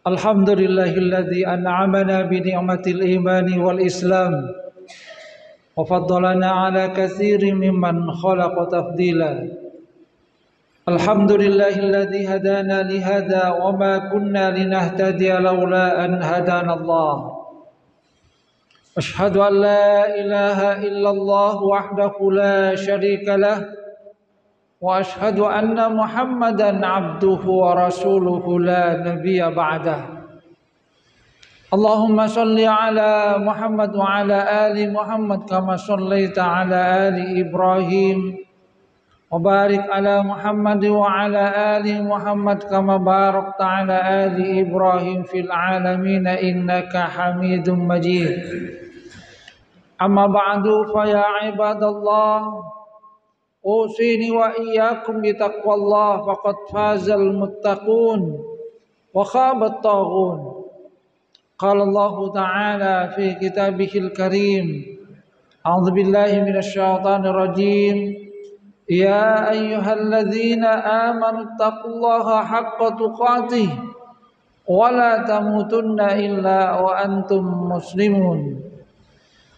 Alhamdulillahilladzi an'amana bi ni'matil imani wal islam wa faddalana ala katsirin mimman khalaqa tafdila. Alhamdulillahilladzi hadana li hadza wa ma kunna linahtadiya laula an hadana Allah. Ashhadu an la ilaha illallah wahdahu la syarika lah wa ashhadu anna Muhammadan abduhu wa rasuluhu la nabiyya ba'dah. Allahumma salli ala Muhammad wa ala ali Muhammad kama sallaita ala ali Ibrahim wa barik ala Muhammad wa ala ali Muhammad kama barakta ala ali Ibrahim fil alamin innaka Hamidum Majid. Amma ba'du fa ya ibadallah, usini wa iyyakum bi taqwallah faqad fazal muttaqun wa khabat taghun. Qala Allah Ta'ala fi kitabihil karim, a'udzu billahi minasy syaithanir rajim, ya ayyuhalladzina amanu taqullaha haqqa tuqatih wa la tamutunna illa wa antum muslimun.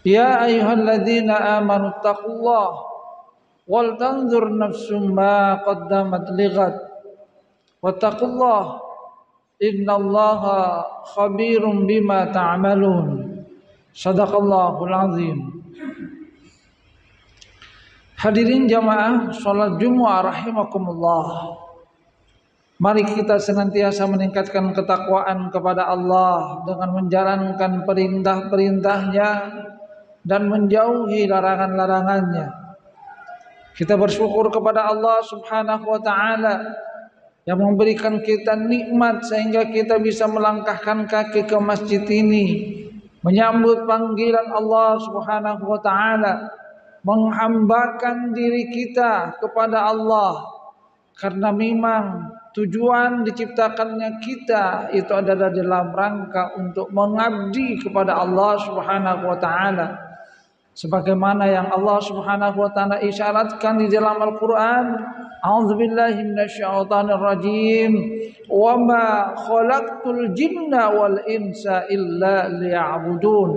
Ya ayyuhalladzina amanu taqullaha wal tanzur nafsum ma qaddamat lighat wattaqullah innallaha khabirum bima ta'malun. Shadaqallahul azim. Hadirin jamaah salat Jumat rahimakumullah. Mari kita senantiasa meningkatkan ketakwaan kepada Allah dengan menjalankan perintah-perintahnya dan menjauhi larangan-larangannya. Kita bersyukur kepada Allah Subhanahu wa taala yang memberikan kita nikmat sehingga kita bisa melangkahkan kaki ke masjid ini, menyambut panggilan Allah Subhanahu wa taala, menghambakan diri kita kepada Allah, karena memang tujuan diciptakannya kita itu adalah dalam rangka untuk mengabdi kepada Allah Subhanahu wa taala. Sebagaimana yang Allah Subhanahu wa taala isyaratkan di dalam Al-Qur'an, a'udzubillahi minasyaitonir rajim, wa ma khalaqtul jinna wal insa illa liya'budun.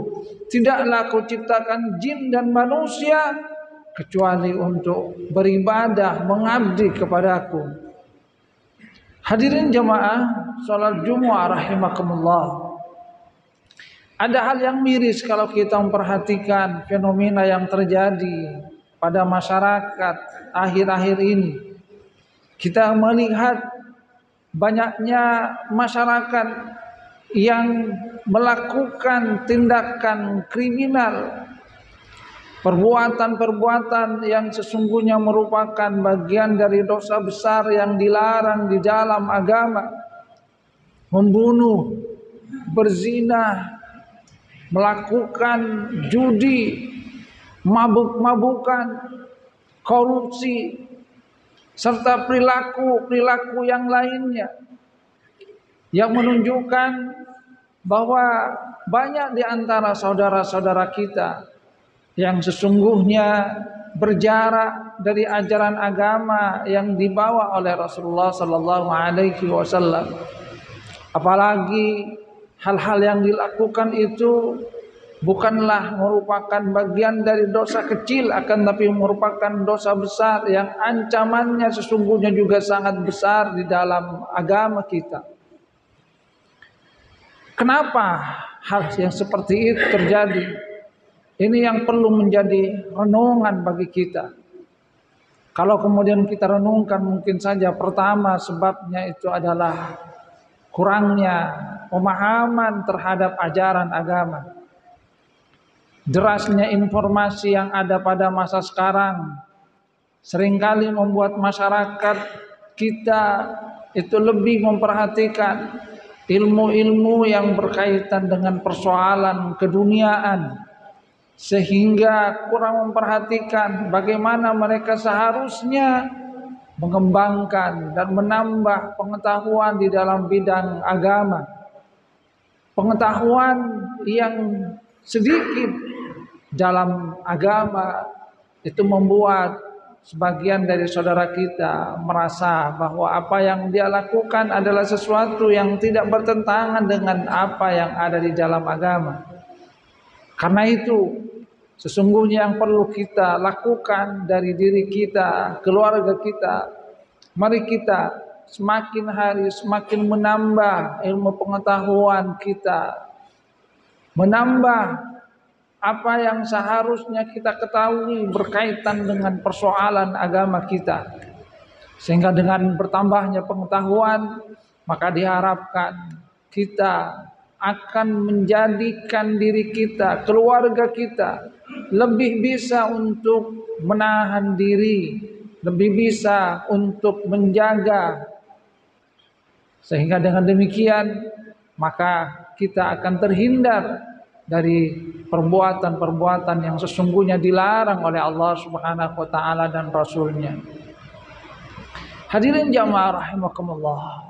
Tidaklah aku ciptakan jin dan manusia kecuali untuk beribadah, mengabdi kepadaku. Hadirin jamaah salat Jumat rahimakumullah. Ada hal yang miris kalau kita memperhatikan fenomena yang terjadi pada masyarakat akhir-akhir ini. Kita melihat banyaknya masyarakat yang melakukan tindakan kriminal, perbuatan-perbuatan yang sesungguhnya merupakan bagian dari dosa besar yang dilarang di dalam agama. Membunuh, berzina, melakukan judi, mabuk-mabukan, korupsi, serta perilaku-perilaku yang lainnya yang menunjukkan bahwa banyak di antara saudara-saudara kita yang sesungguhnya berjarak dari ajaran agama yang dibawa oleh Rasulullah sallallahu alaihi wasallam. Apalagi hal-hal yang dilakukan itu bukanlah merupakan bagian dari dosa kecil, akan tapi merupakan dosa besar yang ancamannya sesungguhnya juga sangat besar di dalam agama kita. Kenapa hal yang seperti itu terjadi? Ini yang perlu menjadi renungan bagi kita. Kalau kemudian kita renungkan, mungkin saja pertama sebabnya itu adalah kurangnya pemahaman terhadap ajaran agama. Derasnya informasi yang ada pada masa sekarang seringkali membuat masyarakat kita itu lebih memperhatikan ilmu-ilmu yang berkaitan dengan persoalan keduniaan, sehingga kurang memperhatikan bagaimana mereka seharusnya mengembangkan dan menambah pengetahuan di dalam bidang agama. Pengetahuan yang sedikit dalam agama itu membuat sebagian dari saudara kita merasa bahwa apa yang dia lakukan adalah sesuatu yang tidak bertentangan dengan apa yang ada di dalam agama. Karena itu sesungguhnya yang perlu kita lakukan dari diri kita, keluarga kita, mari kita semakin hari semakin menambah ilmu pengetahuan kita, menambah apa yang seharusnya kita ketahui berkaitan dengan persoalan agama kita. Sehingga dengan bertambahnya pengetahuan, maka diharapkan kita akan menjadikan diri kita, keluarga kita lebih bisa untuk menahan diri, lebih bisa untuk menjaga. Sehingga dengan demikian maka kita akan terhindar dari perbuatan-perbuatan yang sesungguhnya dilarang oleh Allah Subhanahu wa taala dan Rasul-Nya. Hadirin jamaah rahimakumullah.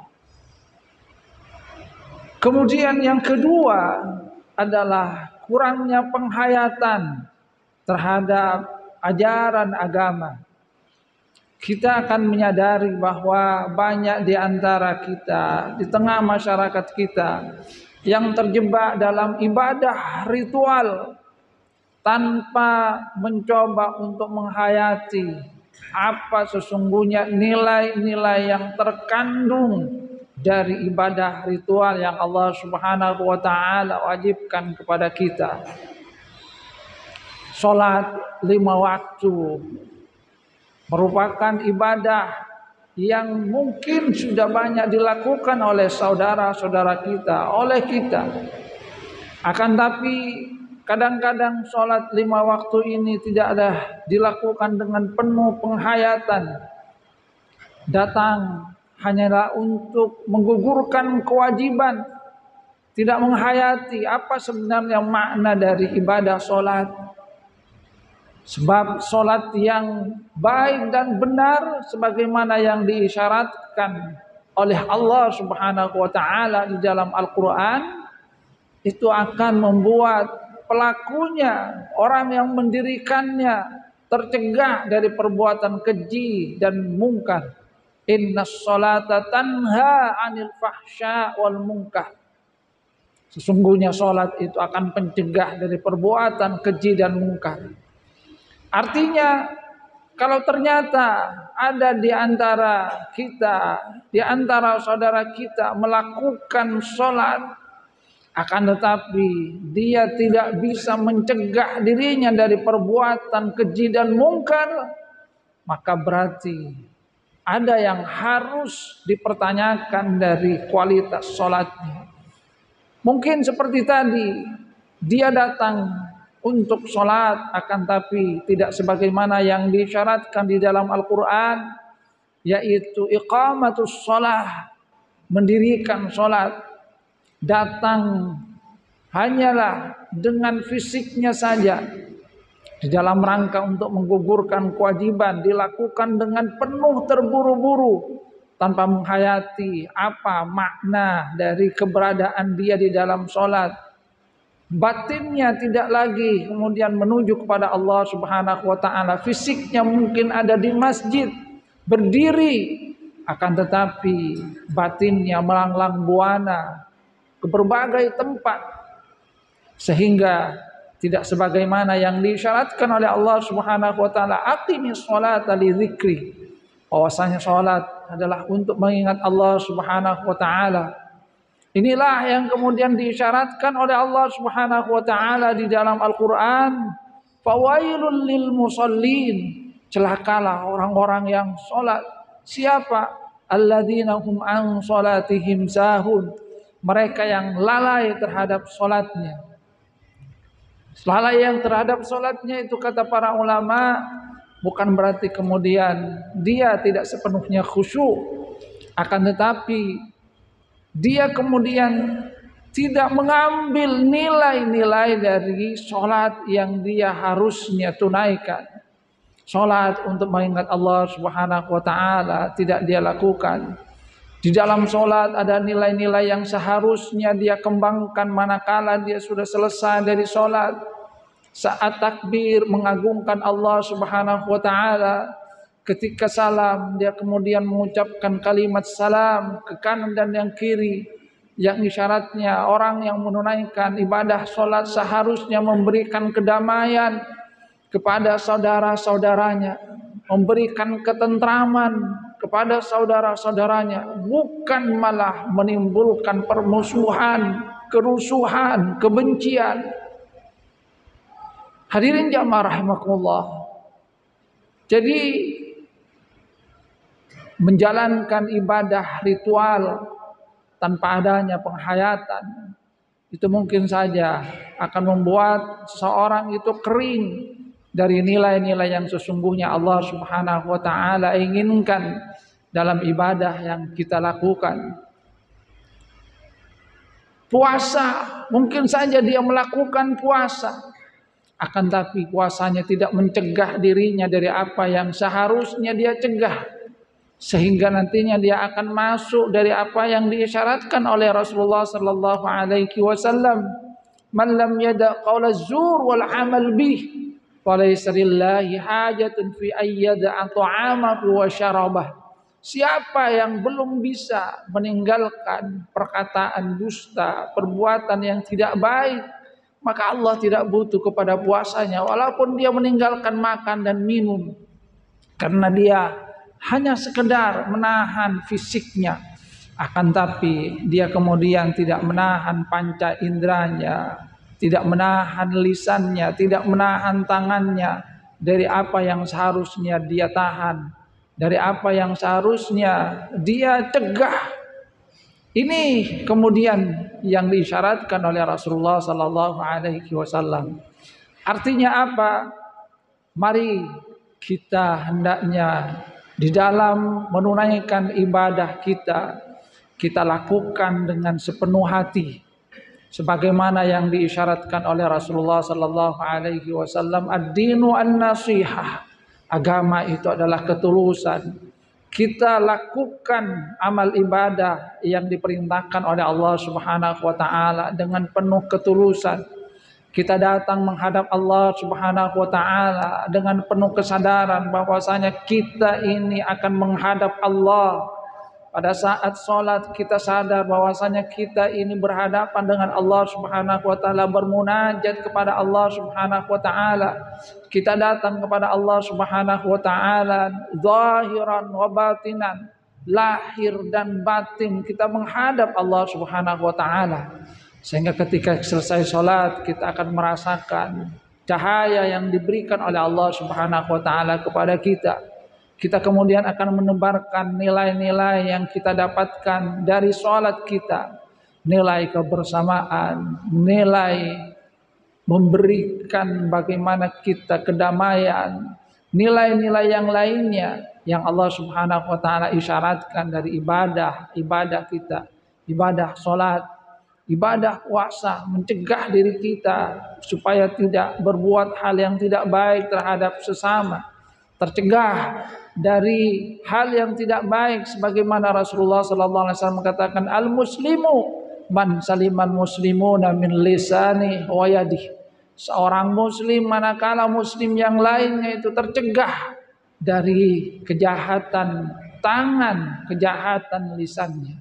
Kemudian yang kedua adalah kurangnya penghayatan terhadap ajaran agama. Kita akan menyadari bahwa banyak di antara kita, di tengah masyarakat kita, yang terjebak dalam ibadah ritual tanpa mencoba untuk menghayati apa sesungguhnya nilai-nilai yang terkandung dari ibadah ritual yang Allah Subhanahu wa taala wajibkan kepada kita. Salat 5 waktu merupakan ibadah yang mungkin sudah banyak dilakukan oleh saudara-saudara kita, oleh kita. Akan tapi kadang-kadang sholat 5 waktu ini tidak ada dilakukan dengan penuh penghayatan. Datang hanyalah untuk menggugurkan kewajiban, tidak menghayati apa sebenarnya makna dari ibadah sholat. Sebab sholat yang baik dan benar sebagaimana yang diisyaratkan oleh Allah Subhanahu wa taala di dalam Al-Qur'an itu akan membuat pelakunya, orang yang mendirikannya, tercegah dari perbuatan keji dan mungkar. Innas sholata tanha 'anil fahsya wal munkar. Sesungguhnya sholat itu akan pencegah dari perbuatan keji dan mungkar. Artinya kalau ternyata ada di antara kita, di antara saudara kita melakukan sholat, akan tetapi dia tidak bisa mencegah dirinya dari perbuatan keji dan mungkar, maka berarti ada yang harus dipertanyakan dari kualitas sholatnya. Mungkin seperti tadi, dia datang untuk sholat, akan tapi tidak sebagaimana yang disyaratkan di dalam Al-Quran, yaitu iqamatus sholah, mendirikan sholat. Datang hanyalah dengan fisiknya saja, di dalam rangka untuk menggugurkan kewajiban, dilakukan dengan penuh terburu-buru, tanpa menghayati apa makna dari keberadaan dia di dalam sholat. Batinnya tidak lagi kemudian menuju kepada Allah Subhanahu wa taala. Fisiknya mungkin ada di masjid berdiri, akan tetapi batinnya melanglang buana ke berbagai tempat, sehingga tidak sebagaimana yang disyaratkan oleh Allah Subhanahu wa taala, aqimis sholata li dzikri. Bahwasanya salat adalah untuk mengingat Allah Subhanahu wa taala. Inilah yang kemudian disyaratkan oleh Allah Subhanahu wa taala di dalam Al-Qur'an, fawailul lil musallin. Celakalah orang-orang yang salat. Siapa? Alladzina hum an salatihim sahun. Mereka yang lalai terhadap salatnya. Lalai yang terhadap salatnya itu kata para ulama bukan berarti kemudian dia tidak sepenuhnya khusyuk, akan tetapi dia kemudian tidak mengambil nilai-nilai dari sholat yang dia harusnya tunaikan. Sholat untuk mengingat Allah Subhanahu wa taala tidak dia lakukan. Di dalam sholat ada nilai-nilai yang seharusnya dia kembangkan manakala dia sudah selesai dari sholat. Saat takbir mengagungkan Allah Subhanahu wa taala. Ketika salam, dia kemudian mengucapkan kalimat salam ke kanan dan yang kiri. Yang isyaratnya orang yang menunaikan ibadah sholat seharusnya memberikan kedamaian kepada saudara-saudaranya. Memberikan ketentraman kepada saudara-saudaranya. Bukan malah menimbulkan permusuhan, kerusuhan, kebencian. Hadirin jamaah rahimakumullah. Jadi menjalankan ibadah ritual tanpa adanya penghayatan itu mungkin saja akan membuat seseorang itu kering dari nilai-nilai yang sesungguhnya Allah Subhanahu wa taala inginkan dalam ibadah yang kita lakukan. Puasa, mungkin saja dia melakukan puasa, akan tapi puasanya tidak mencegah dirinya dari apa yang seharusnya dia cegah, sehingga nantinya dia akan masuk dari apa yang diisyaratkan oleh Rasulullah sallallahu alaihi wasallam, man lam yada qaula zur wal amal bih falaysa lillahi hajatun fi ayyada ta'amahu wa syarabah. Siapa yang belum bisa meninggalkan perkataan dusta, perbuatan yang tidak baik, maka Allah tidak butuh kepada puasanya walaupun dia meninggalkan makan dan minum. karena dia hanya sekedar menahan fisiknya, akan tapi dia kemudian tidak menahan panca inderanya, tidak menahan lisannya, tidak menahan tangannya dari apa yang seharusnya dia tahan, dari apa yang seharusnya dia cegah. Ini kemudian yang diisyaratkan oleh Rasulullah sallallahu alaihi wasallam. Artinya apa? Mari kita hendaknya di dalam menunaikan ibadah kita lakukan dengan sepenuh hati, sebagaimana yang diisyaratkan oleh Rasulullah sallallahu alaihi wasallam, ad-dinu an-nasihah. Agama itu adalah ketulusan. Kita lakukan amal ibadah yang diperintahkan oleh Allah Subhanahu wa taala dengan penuh ketulusan. Kita datang menghadap Allah Subhanahu wa taala dengan penuh kesadaran bahwasanya kita ini akan menghadap Allah. Pada saat sholat kita sadar bahwasanya kita ini berhadapan dengan Allah Subhanahu wa taala, bermunajat kepada Allah Subhanahu wa taala. Kita datang kepada Allah Subhanahu wa taala zahiran wa batinan, lahir dan batin kita menghadap Allah Subhanahu wa taala. Sehingga ketika selesai sholat kita akan merasakan cahaya yang diberikan oleh Allah Subhanahu wa taala kepada kita. Kita kemudian akan menebarkan nilai-nilai yang kita dapatkan dari sholat kita. Nilai kebersamaan, nilai memberikan bagaimana kita kedamaian, nilai-nilai yang lainnya yang Allah Subhanahu wa taala isyaratkan dari ibadah kita, ibadah sholat, ibadah puasa, mencegah diri kita supaya tidak berbuat hal yang tidak baik terhadap sesama, tercegah dari hal yang tidak baik sebagaimana Rasulullah sallallahu alaihi wasallam mengatakan, al-muslimu man saliman muslimuna min lisani wa yadihi. Seorang muslim manakala muslim yang lainnya itu tercegah dari kejahatan tangan, kejahatan lisannya.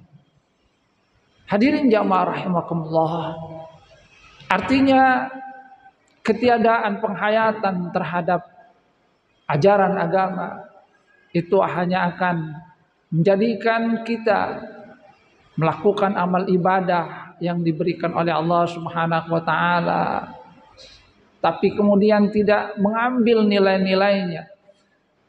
Hadirin jamaah rahimakumullah. Artinya ketiadaan penghayatan terhadap ajaran agama itu hanya akan menjadikan kita melakukan amal ibadah yang diberikan oleh Allah Subhanahu wa taala, tapi kemudian tidak mengambil nilai-nilainya.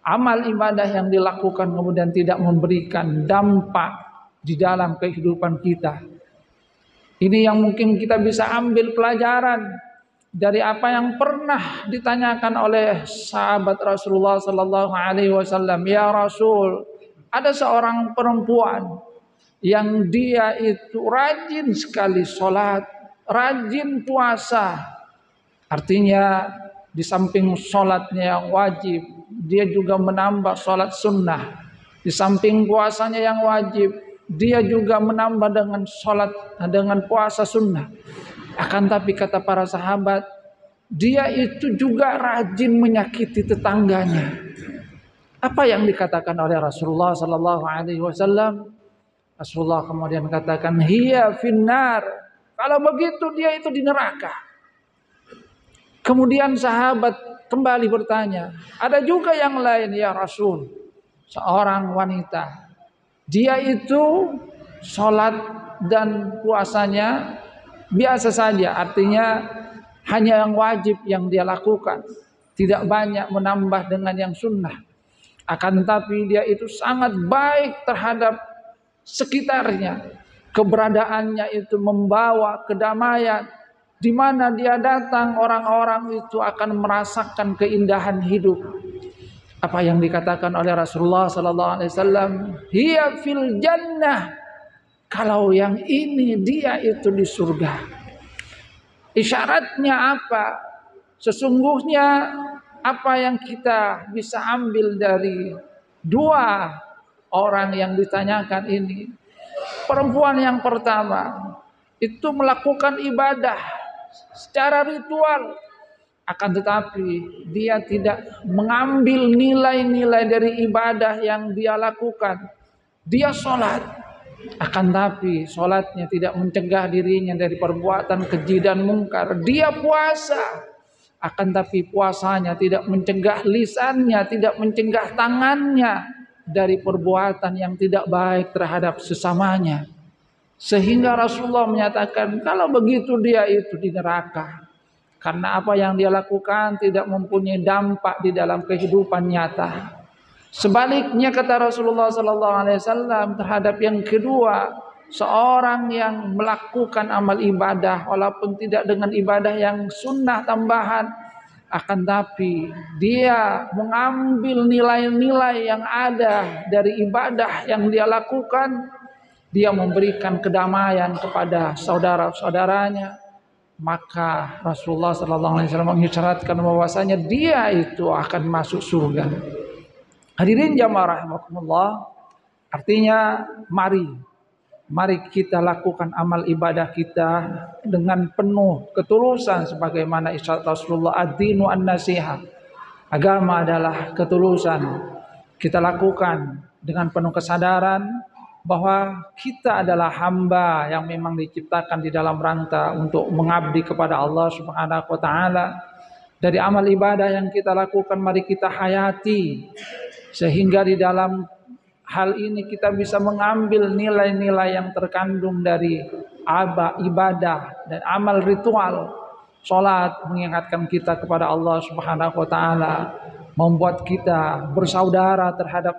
Amal ibadah yang dilakukan kemudian tidak memberikan dampak di dalam kehidupan kita. Ini yang mungkin kita bisa ambil pelajaran dari apa yang pernah ditanyakan oleh sahabat Rasulullah sallallahu alaihi wasallam. Ya Rasul, ada seorang perempuan yang dia itu rajin sekali sholat, rajin puasa. Artinya di samping sholatnya yang wajib, dia juga menambah sholat sunnah. Di samping puasanya yang wajib, dia juga menambah dengan sholat, dengan puasa sunnah. Akan tapi kata para sahabat, dia itu juga rajin menyakiti tetangganya. Apa yang dikatakan oleh Rasulullah sallallahu alaihi wasallam? Rasulullah kemudian katakan, hiya finnar. Kalau begitu dia itu di neraka. Kemudian sahabat kembali bertanya, ada juga yang lain ya Rasul, seorang wanita. Dia itu sholat dan puasanya biasa saja, artinya hanya yang wajib yang dia lakukan, tidak banyak menambah dengan yang sunnah. Akan tetapi dia itu sangat baik terhadap sekitarnya. Keberadaannya itu membawa kedamaian. Di mana dia datang, orang-orang itu akan merasakan keindahan hidup. Apa yang dikatakan oleh Rasulullah sallallahu alaihi wasallam, hiya fil jannah. Kalau yang ini dia itu di surga. Isyaratnya apa? Sesungguhnya apa yang kita bisa ambil dari dua orang yang ditanyakan ini? Perempuan yang pertama itu melakukan ibadah secara ritual, akan tetapi dia tidak mengambil nilai-nilai dari ibadah yang dia lakukan. Dia sholat, akan tapi sholatnya tidak mencegah dirinya dari perbuatan keji dan mungkar. Dia puasa, akan tapi puasanya tidak mencegah lisannya, tidak mencegah tangannya dari perbuatan yang tidak baik terhadap sesamanya. Sehingga Rasulullah menyatakan kalau begitu dia itu di neraka. Karena apa yang dia lakukan tidak mempunyai dampak di dalam kehidupan nyata. Sebaliknya kata Rasulullah SAW terhadap yang kedua, seorang yang melakukan amal ibadah walaupun tidak dengan ibadah yang sunnah tambahan, akan tapi dia mengambil nilai-nilai yang ada dari ibadah yang dia lakukan, dia memberikan kedamaian kepada saudara-saudaranya, maka Rasulullah SAW mengisyaratkan bahwasanya dia itu akan masuk surga. Hadirin jamaah rahimakumullah, artinya mari kita lakukan amal ibadah kita dengan penuh ketulusan sebagaimana isyarat Rasulullah, ad-dinu an-nasiha. Agama adalah ketulusan. Kita lakukan dengan penuh kesadaran bahwa kita adalah hamba yang memang diciptakan di dalam rangka untuk mengabdi kepada Allah Subhanahu wa taala. Dari amal ibadah yang kita lakukan mari kita hayati, sehingga di dalam hal ini kita bisa mengambil nilai-nilai yang terkandung dari ibadah dan amal ritual. Salat mengingatkan kita kepada Allah Subhanahu wa taala, membuat kita bersaudara terhadap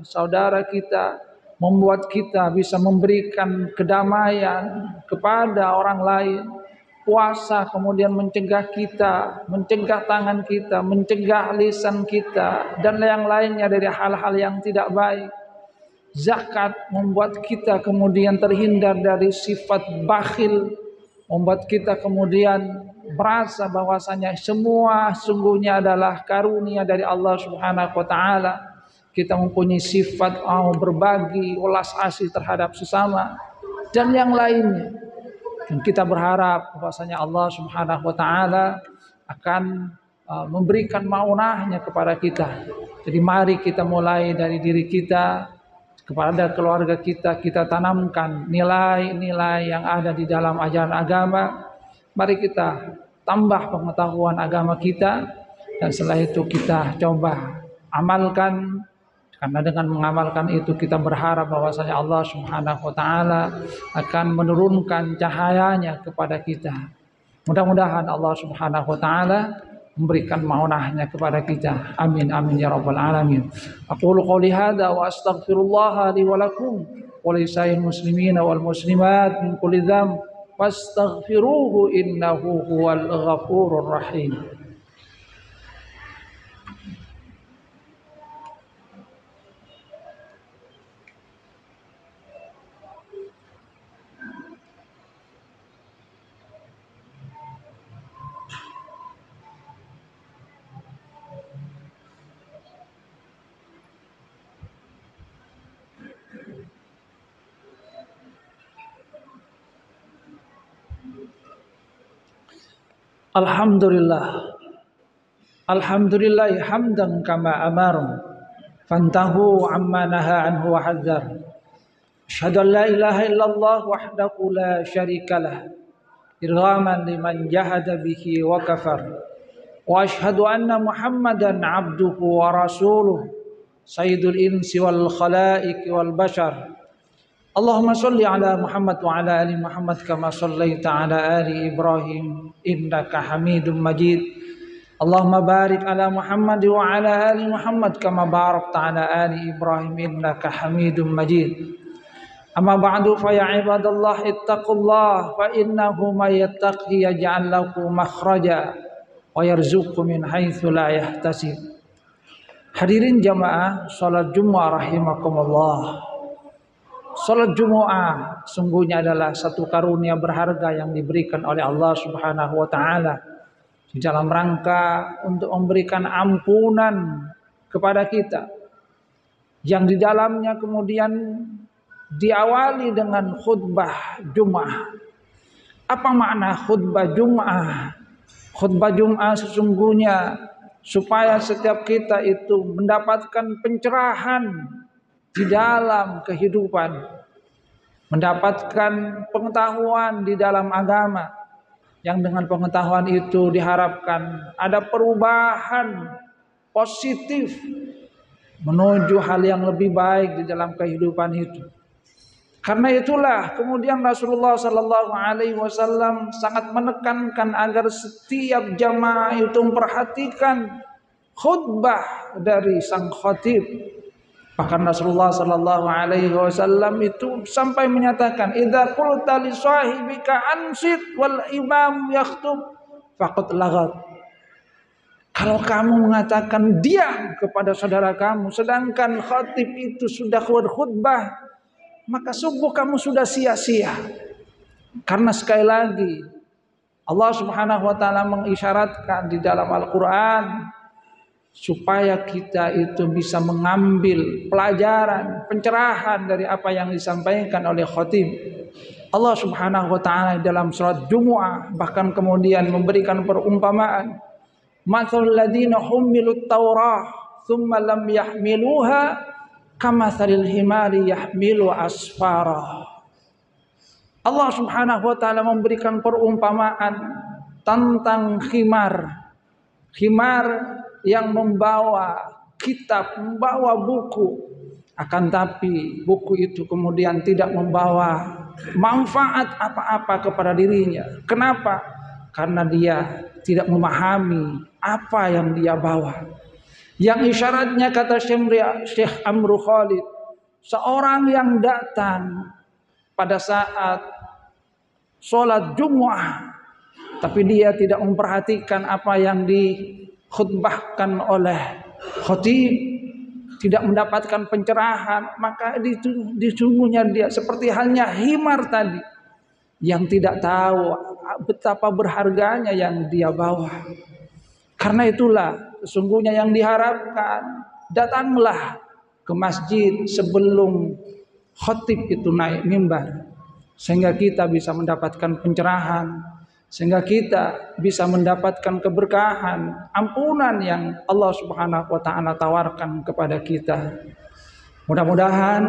saudara kita, membuat kita bisa memberikan kedamaian kepada orang lain. Puasa kemudian mencegah kita, mencegah tangan kita, mencegah lisan kita, dan yang lainnya dari hal-hal yang tidak baik. Zakat membuat kita kemudian terhindar dari sifat bakhil, membuat kita kemudian merasa bahwasanya semua sungguhnya adalah karunia dari Allah Subhanahu wa taala. Kita mempunyai sifat berbagi, ulas asih terhadap sesama dan yang lainnya. Dan kita berharap bahwasanya Allah Subhanahu wa taala akan memberikan maunahnya kepada kita. Jadi mari kita mulai dari diri kita, kepada keluarga kita, kita tanamkan nilai-nilai yang ada di dalam ajaran agama. Mari kita tambah pengetahuan agama kita, dan setelah itu kita coba amalkan. Karena dengan mengamalkan itu kita berharap bahwasanya Allah Subhanahu wa taala akan menurunkan cahayanya kepada kita. Mudah-mudahan Allah Subhanahu wa taala memberikan maunahnya kepada kita. Amin amin ya rabbal alamin. Aqulu qouli hadza wa astaghfirullah li wa lakum wa lisa'il muslimin wal muslimat min kulli dzamb fastaghfiruhu innahu huwal ghafurur rahim. Alhamdulillah, alhamdulillah hamdan kama amar, fantahu amma naha anhu wa hadzar. Asyhadu an la ilaha illallah wahdahu la syarikalah, irghaman liman jahada bihi wa kafar. Wa asyhadu anna Muhammadan abduhu wa rasuluh, sayyidul insi wal khalaiqi wal bashar. Allahumma salli ala Muhammad wa ala ali Muhammad kama sallaita ala ali Ibrahim innaka Hamidum Majid. Allahumma barik ala Muhammad wa ala ali Muhammad kama barakta ala ali Ibrahim innaka Hamidum Majid. Amma ba'du fa ya ibadallah ittaqullah fa innahu may yattaqi yaj'al lahu makhraja wa yarzuqhu min haitsu la yahtasib. Hadirin jamaah salat Jumat rahimakumullah. Salat Jumu'ah sungguhnya adalah satu karunia berharga yang diberikan oleh Allah Subhanahu wa taala di dalam rangka untuk memberikan ampunan kepada kita, yang di dalamnya kemudian diawali dengan khutbah Jum'ah. Apa makna khutbah Jum'ah? Khutbah Jum'ah sesungguhnya supaya setiap kita itu mendapatkan pencerahan di dalam kehidupan, mendapatkan pengetahuan di dalam agama, yang dengan pengetahuan itu diharapkan ada perubahan positif menuju hal yang lebih baik di dalam kehidupan itu. Karena itulah kemudian Rasulullah Sallallahu Alaihi Wasallam sangat menekankan agar setiap jamaah itu memperhatikan khutbah dari sang khatib. Bahkan Rasulullah Sallallahu Alaihi Wasallam itu sampai menyatakan, "Idza qulta li sahibika ansit wal imam yakhtub faqad laghat." Kalau kamu mengatakan diam kepada saudara kamu, sedangkan khatib itu sudah khutbah, maka sungguh kamu sudah sia-sia. Karena sekali lagi Allah Subhanahu Wa Taala mengisyaratkan di dalam Al-Quran supaya kita itu bisa mengambil pelajaran, pencerahan dari apa yang disampaikan oleh khatib. Allah Subhanahu wa taala dalam surat Jumu'ah bahkan kemudian memberikan perumpamaan, "Matsalul ladzina humilut Taurah tsumma lam yahmiluha kamatsalil himari yahmilu asfara." Allah Subhanahu wa taala memberikan perumpamaan tentang khimar yang membawa kitab, membawa buku, akan tapi buku itu kemudian tidak membawa manfaat apa-apa kepada dirinya. Kenapa? Karena dia tidak memahami apa yang dia bawa. Yang isyaratnya kata Syekh Amru Khalid, seorang yang datang pada saat sholat Jumu'ah tapi dia tidak memperhatikan apa yang dikhutbahkan oleh khatib, tidak mendapatkan pencerahan, maka disungguhnya dia seperti halnya himar tadi yang tidak tahu betapa berharganya yang dia bawa. Karena itulah sesungguhnya yang diharapkan, datanglah ke masjid sebelum khatib itu naik mimbar, sehingga kita bisa mendapatkan pencerahan, sehingga kita bisa mendapatkan keberkahan, ampunan yang Allah Subhanahu wa taala tawarkan kepada kita. Mudah-mudahan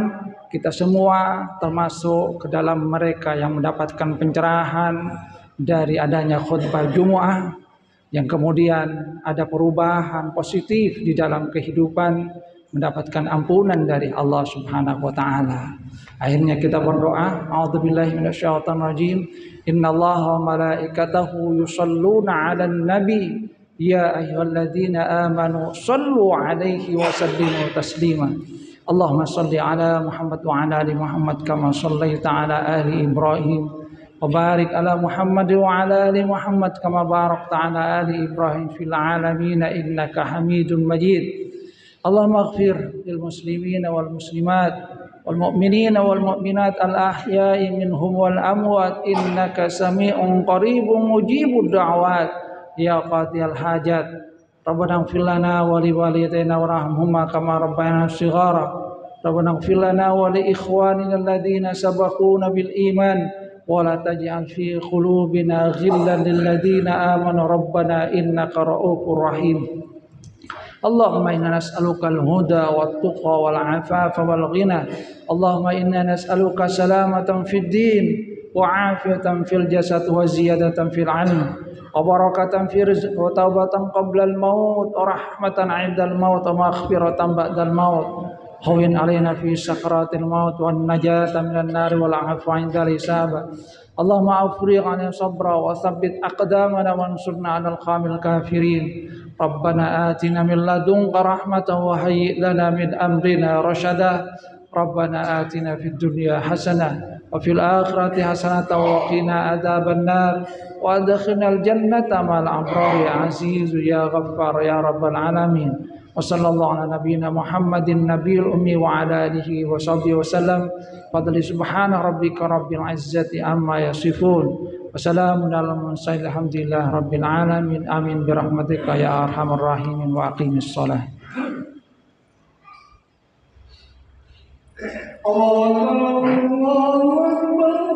kita semua termasuk ke dalam mereka yang mendapatkan pencerahan dari adanya khutbah Jumu'ah, yang kemudian ada perubahan positif di dalam kehidupan, mendapatkan ampunan dari Allah Subhanahu wa taala. Akhirnya kita berdoa, a'udzubillahi minasyaitonirrajim. Innallaha wa malaikatahu yusholluna 'alan nabi ya ayyuhalladzina amanu shallu 'alaihi wa sallimu taslima. Allahumma shalli 'ala Muhammad wa 'ala ali Muhammad kama shallaita 'ala ali Ibrahim wa barik 'ala Muhammad wa 'ala ali Muhammad kama barakta 'ala ali Ibrahim fil 'alamin innaka Hamidum Majid. Allahumma ighfir lil muslimina wal muslimat wal mu'minina wal mu'minat al ahya'i minhum wal amwat innaka sami'un qaribun mujibud da'wat ya qadiyal hajat. Rabbana ighfir lana wa li walidayna warhamhuma kama rabbayana shighara. Rabbana ighfir lana wa li ikhwanina alladhina sabaquna bil iman wa la taj'al fi qulubina ghillan lil ladzina amanu rabbana innaka ra'ufur rahim. Allahumma inna nas'aluka al-huda wat-tuqa wal-'afafa wal-ghina. Allahumma inna nas'aluka salamatan fid din wa 'afiyatan fil jasad wa ziyadatan fil 'ilm wa barakatan fi rizq wa taubatan qabla al-maut wa rahmatan 'indal maut wa maghfiratan ba'dal maut. Hawin 'alaina fi sakaratil maut wan najata minan nar wal 'afwa 'indal hisab. Allahumma afrigh 'alaina sabra wa tsabbit aqdamana wansurna 'alal qawmil kafirin. Rabbana atina min ladunka rahmatan wa hayyi' lana min amrina rasyada. Rabbana atina fid dunya hasanah wa fil akhirati hasanatan wa qina adzabannar wa adkhilnal jannata ma'al abrar ya aziz ya ghaffar ya rabbal alamin. Wa sallallahu ala nabiyyina Muhammadin nabiyil ummi wa ala alihi wa sahbihi wasallam. Fadli subhana rabbika rabbil izzati amma yasifun. Wassalamun ala mursalin alhamdulillah rabbil alamin. Amin birahmatika ya arhamar rahimin wa aqimis shalah. Allahu akbar.